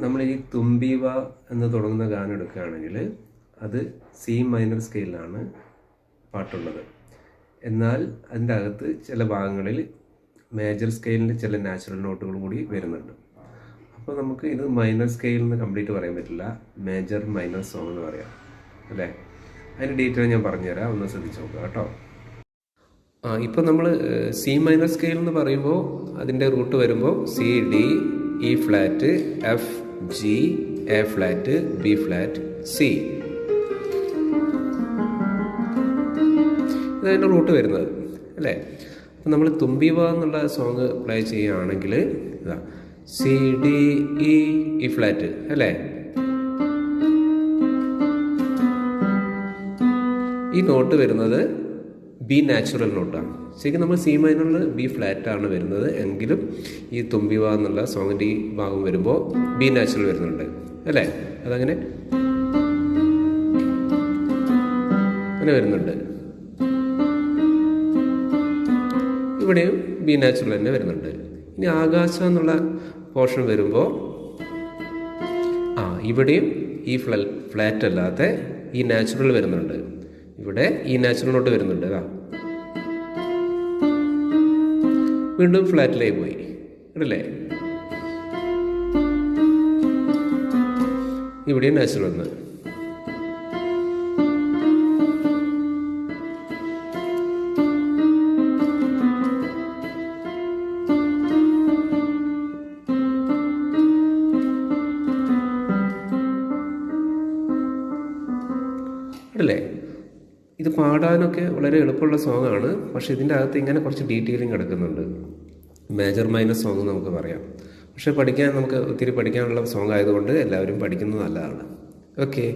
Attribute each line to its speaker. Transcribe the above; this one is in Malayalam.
Speaker 1: നമ്മൾ ഈ തുമ്പീവ എന്ന് തുടങ്ങുന്ന ഗാനം എടുക്കുകയാണെങ്കിൽ അത് സി മൈനർ സ്കെയിലാണ് പാട്ടുള്ളത്. എന്നാൽ അതിൻ്റെ അകത്ത് ചില ഭാഗങ്ങളിൽ മേജർ സ്കെയിലിൽ ചില നാച്ചുറൽ നോട്ടുകളും കൂടി വരുന്നുണ്ട്. അപ്പോൾ നമുക്ക് ഇത് മൈനർ സ്കെയിൽ എന്ന് കംപ്ലീറ്റ് പറയാൻ പറ്റില്ല, മേജർ മൈനർ സോങ് എന്ന് പറയാം അല്ലേ. അതിൻ്റെ ഡീറ്റെയിൽ ഞാൻ പറഞ്ഞുതരാം, ഒന്ന് ശ്രദ്ധിച്ച് നോക്കുക കേട്ടോ. ഇപ്പോൾ നമ്മൾ സി മൈനർ സ്കെയിൽ എന്ന് പറയുമ്പോൾ അതിൻ്റെ റൂട്ട് വരുമ്പോൾ C D E flat F G A flat B flat C, ഇതതിൻ്റെ റൂട്ട് വരുന്നത് അല്ലേ. അപ്പം നമ്മൾ തുമ്പീവ എന്നുള്ള സോങ് പ്ലേ ചെയ്യുകയാണെങ്കിൽ ഇതാ സി ഡി ഇ ഫ്ലാറ്റ് അല്ലേ. ഈ നോട്ട് വരുന്നത് ബി നാച്ചുറൽ നോട്ടാണ്. ശരിക്കും നമ്മൾ സി മൈനറിൽ ബി ഫ്ലാറ്റാണ് വരുന്നത്, എങ്കിലും ഈ തുമ്പീവ എന്നുള്ള സോങ്ങിൻ്റെ ഈ ഭാഗം വരുമ്പോൾ ബി നാച്ചുറൽ വരുന്നുണ്ട് അല്ലേ. അതങ്ങനെ അങ്ങനെ വരുന്നുണ്ട്. ഇവിടെയും ബി നാച്ചുറൽ തന്നെ വരുന്നുണ്ട്. ഇനി ആകാശം എന്നുള്ള പോർഷൻ വരുമ്പോൾ ഇവിടെയും ഈ ഫ്ലാറ്റ് അല്ലാതെ ഈ നാച്ചുറൽ വരുന്നുണ്ട്. ഇവിടെ ഈ നാച്ചുറൽ നോട്ട് വരുന്നുണ്ട്. വീണ്ടും ഫ്ലാറ്റിലേക്ക് പോയി ഇടല്ലേ. ഇവിടെയും നാച്ചുറൽ വന്ന് അല്ലേ. ഇത് പാടാനൊക്കെ വളരെ എളുപ്പമുള്ള സോങ്ങാണ്, പക്ഷെ ഇതിൻ്റെ അകത്ത് ഇങ്ങനെ കുറച്ച് ഡീറ്റെയിലിംഗ് കിടക്കുന്നുണ്ട്. മേജർ മൈനർ സോങ് നമുക്ക് പറയാം, പക്ഷെ നമുക്ക് ഒത്തിരി പഠിക്കാനുള്ള സോങ് ആയതുകൊണ്ട് എല്ലാവരും പഠിക്കുന്നത് നല്ലതാണ്. ഓക്കെ.